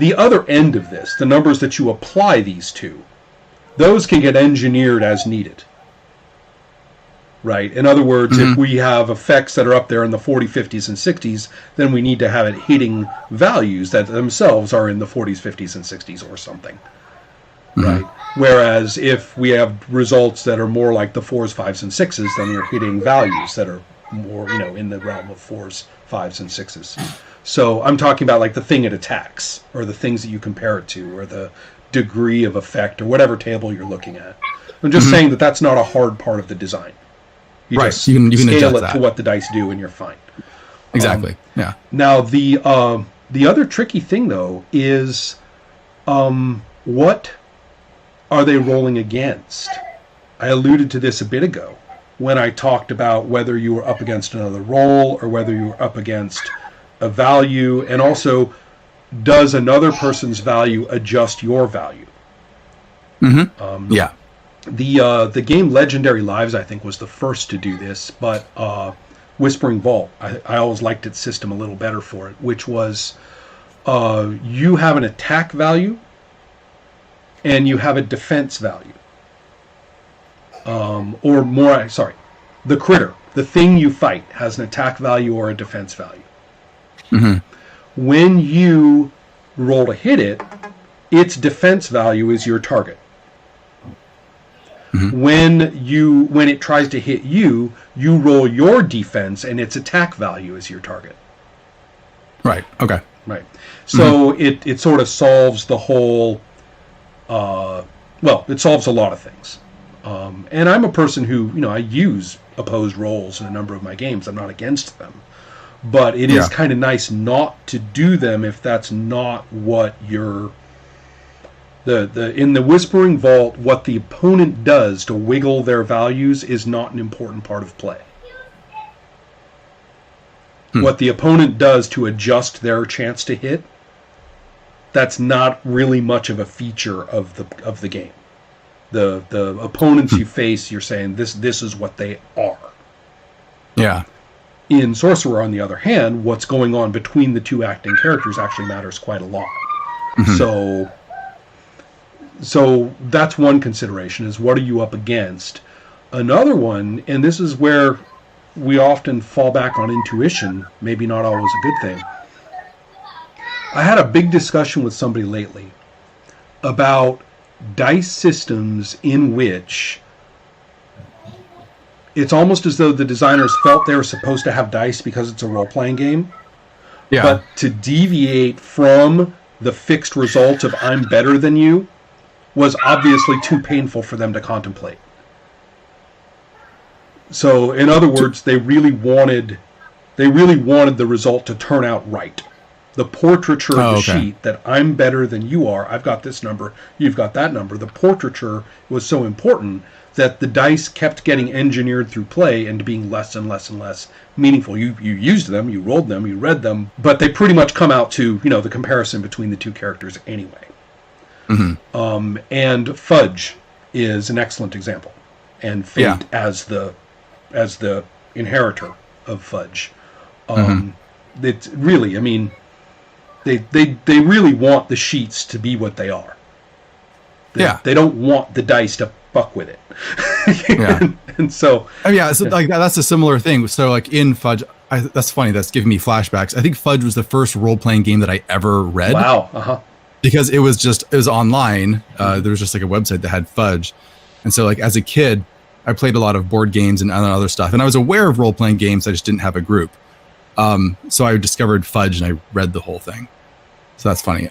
the other end of this, the numbers that you apply these to, those can get engineered as needed. Right? In other words, if we have effects that are up there in the 40s, 50s, and 60s, then we need to have it hitting values that themselves are in the 40s, 50s, and 60s or something. Right? Whereas if we have results that are more like the 4s, 5s, and 6s, then we're hitting values that are more, in the realm of 4s, 5s, and 6s. So I'm talking about like the thing it attacks, or the things that you compare it to, or the degree of effect, or whatever table you're looking at. I'm just saying that that's not a hard part of the design. You right. just you can scale adjust it that to what the dice do, and you're fine. Exactly. Yeah. Now the other tricky thing though is, what are they rolling against? I alluded to this a bit ago when I talked about whether you were up against another roll or whether you were up against a value, and also does another person's value adjust your value? Yeah. The game Legendary Lives, I think, was the first to do this, but Whispering Vault, I always liked its system a little better for it, which was you have an attack value and you have a defense value. Or more, sorry, the critter, the thing you fight, has an attack value or a defense value. When you roll to hit it, its defense value is your target. When it tries to hit you, you roll your defense and its attack value is your target. Right. Okay. Right. So it sort of solves the whole, it solves a lot of things. And I'm a person who, I use opposed rolls in a number of my games. I'm not against them. But it is kind of nice not to do them if that's not what you're... In the Whispering Vault, what the opponent does to wiggle their values is not an important part of play. What the opponent does to adjust their chance to hit, that's not really much of a feature of the game. The opponents you face, you're saying this is what they are. Yeah. In Sorcerer, on the other hand, what's going on between the two acting characters actually matters quite a lot. So that's one consideration, is what are you up against? Another one, and this is where we often fall back on intuition, maybe not always a good thing. I had a big discussion with somebody lately about dice systems in which it's almost as though the designers felt they were supposed to have dice because it's a role-playing game. Yeah. But to deviate from the fixed result of I'm better than you was obviously too painful for them to contemplate. So, in other words, they really wanted the result to turn out right. The portraiture of the sheet, that I'm better than you are, I've got this number, you've got that number. The portraiture was so important that the dice kept getting engineered through play and being less and less and less meaningful. You used them, you rolled them, you read them, but they pretty much come out to, the comparison between the two characters anyway. And Fudge is an excellent example, and Fate as the inheritor of Fudge. It's really, they really want the sheets to be what they are. They don't want the dice to fuck with it. And so... that's a similar thing. So, like, in Fudge... that's funny. That's giving me flashbacks. I think Fudge was the first role-playing game that I ever read. Wow. Because it was online. There was just like a website that had Fudge. And so, like, as a kid, I played a lot of board games and other stuff. And I was aware of role-playing games. I just didn't have a group. So I discovered Fudge and I read the whole thing. So that's funny.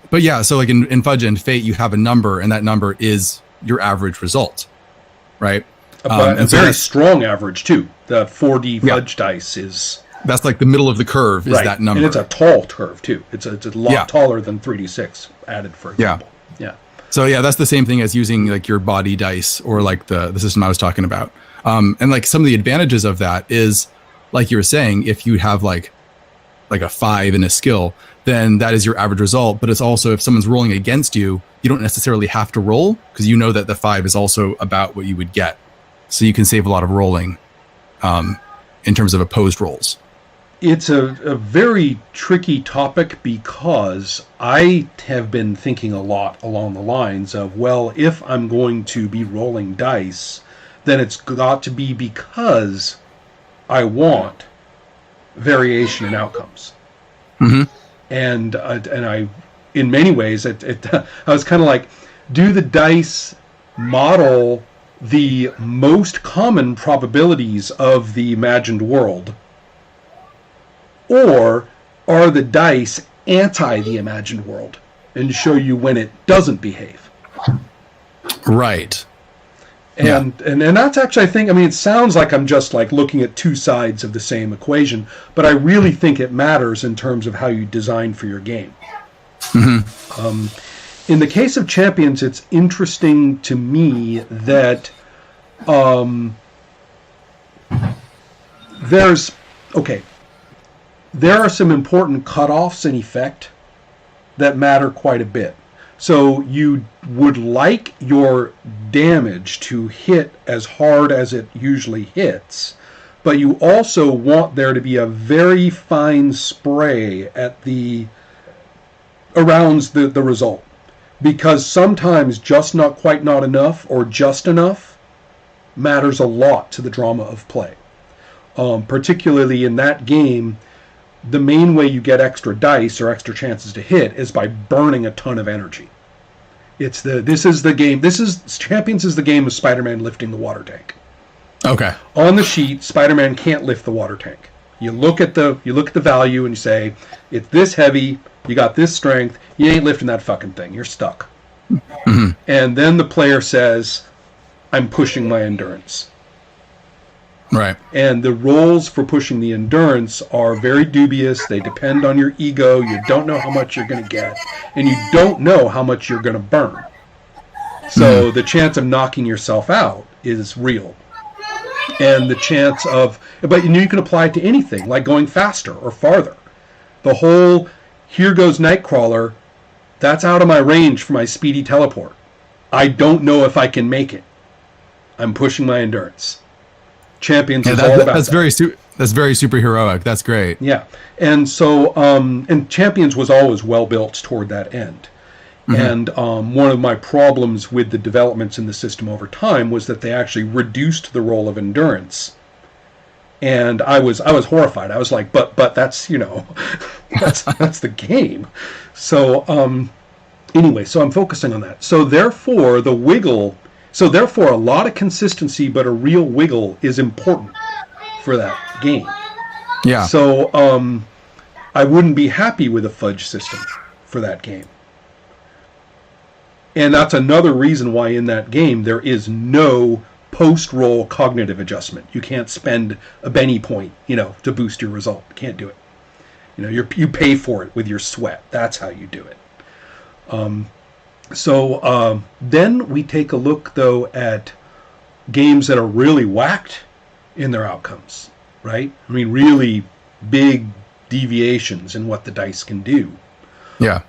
But yeah, so like in Fudge and Fate, you have a number, and that number is your average result, right? But a very strong average too. The 4D Fudge dice is... That's like the middle of the curve is that number. And it's a tall curve too. It's a lot taller than 3D6 added, for example. Yeah. So yeah, that's the same thing as using like your body dice or like the system I was talking about. And like some of the advantages of that is, like you were saying, if you have like a 5 in a skill, then that is your average result. But it's also, if someone's rolling against you, you don't necessarily have to roll because you know that the 5 is also about what you would get. So you can save a lot of rolling in terms of opposed rolls. It's a very tricky topic because I have been thinking a lot along the lines of, well, if I'm going to be rolling dice, then it's got to be because I want variation in outcomes. Mm-hmm. And I, in many ways, I was kind of like, do the dice model the most common probabilities of the imagined world? Or are the dice anti the imagined world and show you when it doesn't behave? Right. And that's actually, I think, I mean, it sounds like I'm just like looking at two sides of the same equation, but I really think it matters in terms of how you design for your game. Mm-hmm. In the case of Champions, it's interesting to me that there are some important cutoffs in effect that matter quite a bit. So you would like your damage to hit as hard as it usually hits, but you also want there to be a very fine spray at around the result. Because sometimes just not quite not enough or just enough matters a lot to the drama of play. Particularly in that game, the main way you get extra dice or extra chances to hit is by burning a ton of energy. Champions is the game of Spider-Man lifting the water tank. Okay. On the sheet, Spider-Man can't lift the water tank. You look at the value and you say, it's this heavy, you got this strength, you ain't lifting that fucking thing, you're stuck. Mm-hmm. And then the player says, I'm pushing my endurance. Right. And the rolls for pushing the endurance are very dubious. They depend on your ego. You don't know how much you're going to get. And you don't know how much you're going to burn. So the chance of knocking yourself out is real. And the chance of... But you can apply it to anything, like going faster or farther. The whole, here goes Nightcrawler, that's out of my range for my speedy teleport. I don't know if I can make it. I'm pushing my endurance. Champions is all about that. That's very superheroic. That's great. Yeah. And so, and Champions was always well built toward that end. Mm-hmm. And one of my problems with the developments in the system over time was that they actually reduced the role of endurance. And I was horrified. I was like, but that's, that's the game. So, anyway, so I'm focusing on that. So therefore, a lot of consistency, but a real wiggle is important for that game. Yeah. So I wouldn't be happy with a fudge system for that game. And that's another reason why in that game there is no post-roll cognitive adjustment. You can't spend a Benny point, to boost your result. You can't do it. You pay for it with your sweat. That's how you do it. So then we take a look, though, at games that are really whacked in their outcomes, right? I mean, really big deviations in what the dice can do. Yeah.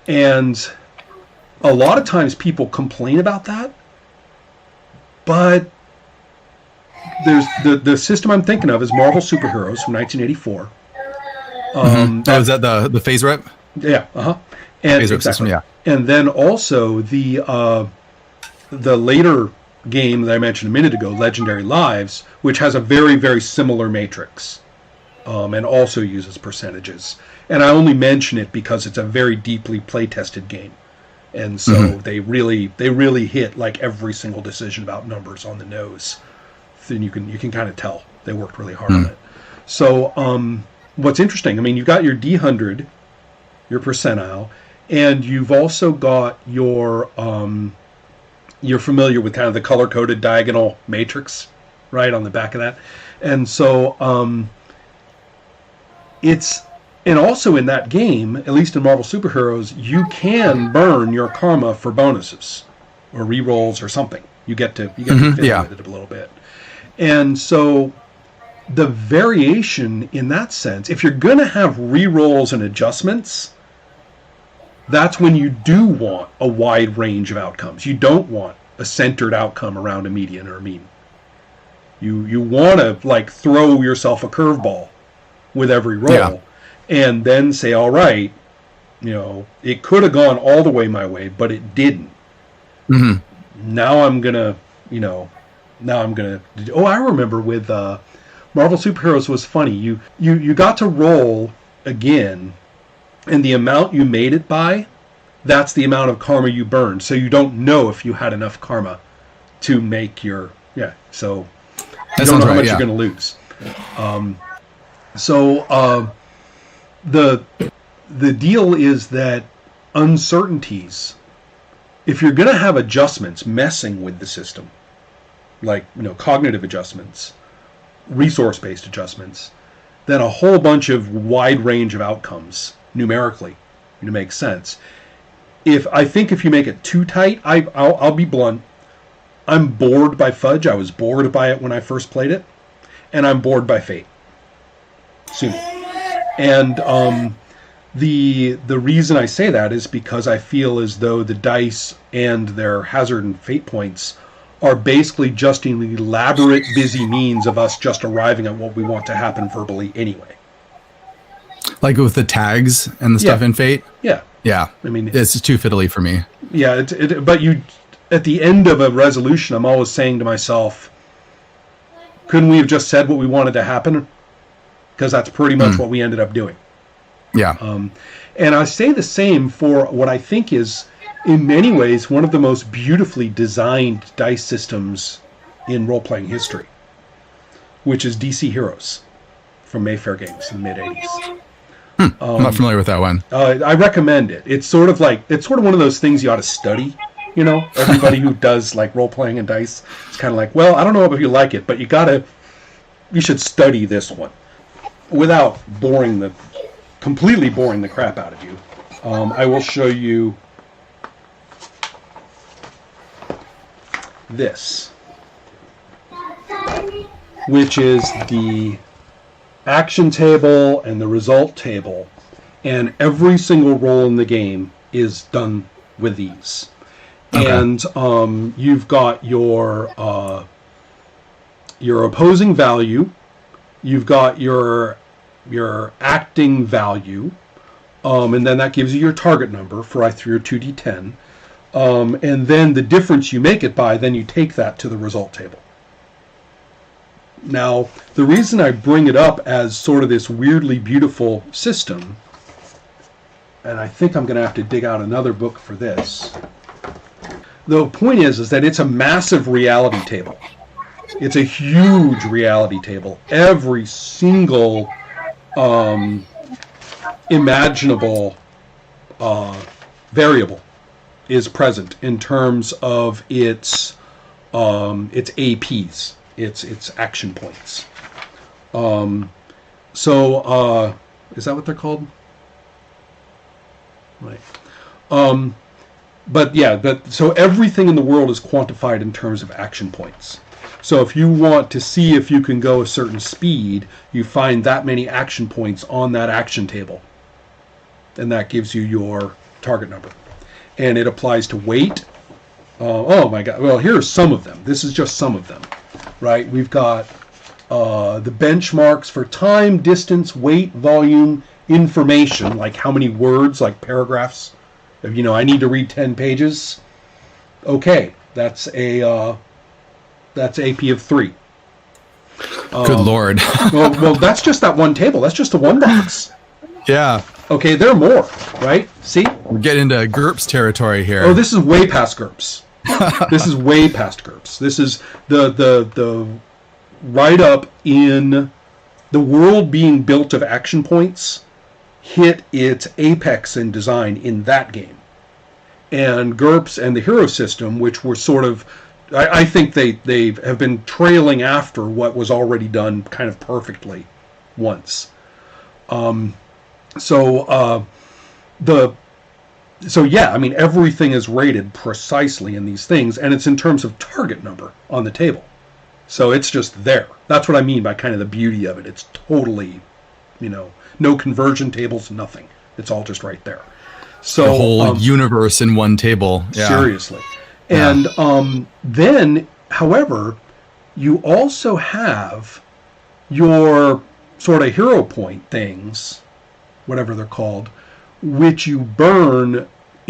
And a lot of times people complain about that, but there's the system I'm thinking of is Marvel Superheroes from 1984. Is that the phase rep? Yeah. And phase rep exactly. system, yeah. And then also the later game that I mentioned a minute ago, Legendary Lives, which has a very, very similar matrix, and also uses percentages. And I only mention it because it's a very deeply play-tested game, and so they really hit like every single decision about numbers on the nose. Then you can kind of tell they worked really hard on it. So what's interesting, I mean, you've got your D100, your percentile, and you've also got your you're familiar with kind of the color-coded diagonal matrix, right, on the back of that. And so and also in that game, at least in Marvel Superheroes, you can burn your karma for bonuses or rerolls or something. You get to fiddle with it a little bit. And so the variation in that sense, if you're going to have rerolls and adjustments, that's when you do want a wide range of outcomes. You don't want a centered outcome around a median or a mean. You want to like throw yourself a curveball with every roll, Yeah. and then say, all right, it could have gone all the way my way, but it didn't. Mm-hmm. Now I'm gonna, Oh, I remember with Marvel Superheroes was funny. You got to roll again, and the amount you made it by, that's the amount of karma you burned. So you don't know if you had enough karma to make your So you don't know how much you're going to lose. The deal is that uncertainties, if you're going to have adjustments messing with the system, like cognitive adjustments, resource-based adjustments, then a whole bunch of wide range of outcomes numerically make sense. I think if you make it too tight, I'll be blunt. I'm bored by Fudge. I was bored by it when I first played it, and I'm bored by Fate. Soon. And the reason I say that is because I feel as though the dice and their hazard and fate points are basically just an elaborate, busy means of us just arriving at what we want to happen verbally anyway. Like with the tags and the stuff in Fate? Yeah. Yeah. I mean, it's too fiddly for me. Yeah, but at the end of a resolution, I'm always saying to myself, couldn't we have just said what we wanted to happen? Because that's pretty much what we ended up doing. Yeah. And I say the same for what I think is, in many ways, one of the most beautifully designed dice systems in role-playing history, which is DC Heroes from Mayfair Games in the mid-'80s. I'm not familiar with that one. I recommend it. It's sort of one of those things you ought to study. Everybody who does like role-playing and dice, it's kind of like, well, I don't know if you like it, but you should study this one without completely boring the crap out of you. I will show you this, which is the action table and the result table, and every single roll in the game is done with these. Okay. And you've got your opposing value, you've got your acting value, and then that gives you your target number for your 2d10, and then the difference you make it by, then you take that to the result table. Now, the reason I bring it up as sort of this weirdly beautiful system, and I think I'm going to have to dig out another book for this. The point is that it's a massive reality table. It's a huge reality table. Every single imaginable variable is present in terms of its APs, its action points. Is that what they're called? Right. So everything in the world is quantified in terms of action points. So if you want to see if you can go a certain speed, you find that many action points on that action table. And that gives you your target number. And it applies to weight. Oh my God. Well, here are some of them. This is just some of them, right? We've got the benchmarks for time, distance, weight, volume, information, like how many words, like paragraphs. If, I need to read 10 pages. Okay, that's AP of 3. Good Lord. well, that's just that one table. That's just the one box. Yeah. Okay, there are more, right? See? We're getting into GURPS territory here. Oh, this is way past GURPS. This is way past GURPS. This is the write-up in the world being built of action points hit its apex in design in that game. And GURPS and the hero system, which were sort of, I think they have been trailing after what was already done kind of perfectly once. Everything is rated precisely in these things, and it's in terms of target number on the table. So it's just there. That's what I mean by kind of the beauty of it. It's totally, no conversion tables, nothing. It's all just right there. So the whole universe in one table. Yeah. Seriously. And then, however, you also have your sort of hero point things, whatever they're called, which you burn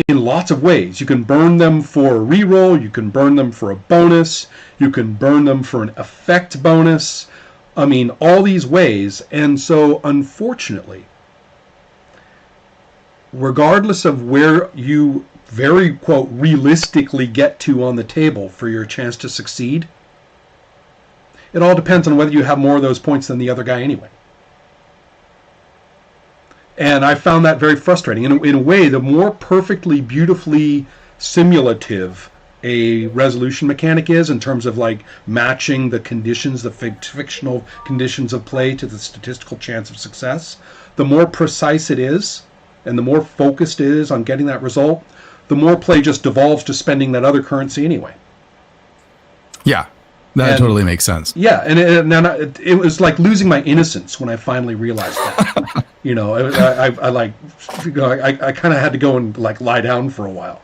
in lots of ways. You can burn them for a reroll, you can burn them for a bonus, you can burn them for an effect bonus. I mean, all these ways. And so, unfortunately, regardless of where you very, quote, realistically get to on the table for your chance to succeed, it all depends on whether you have more of those points than the other guy anyway. And I found that very frustrating. In a way, the more perfectly, beautifully simulative a resolution mechanic is in terms of like matching the conditions, the fictional conditions of play to the statistical chance of success, the more precise it is and the more focused it is on getting that result, the more play just devolves to spending that other currency anyway. Yeah, that totally makes sense. Yeah, and it was like losing my innocence when I finally realized that. I kind of had to go and like lie down for a while.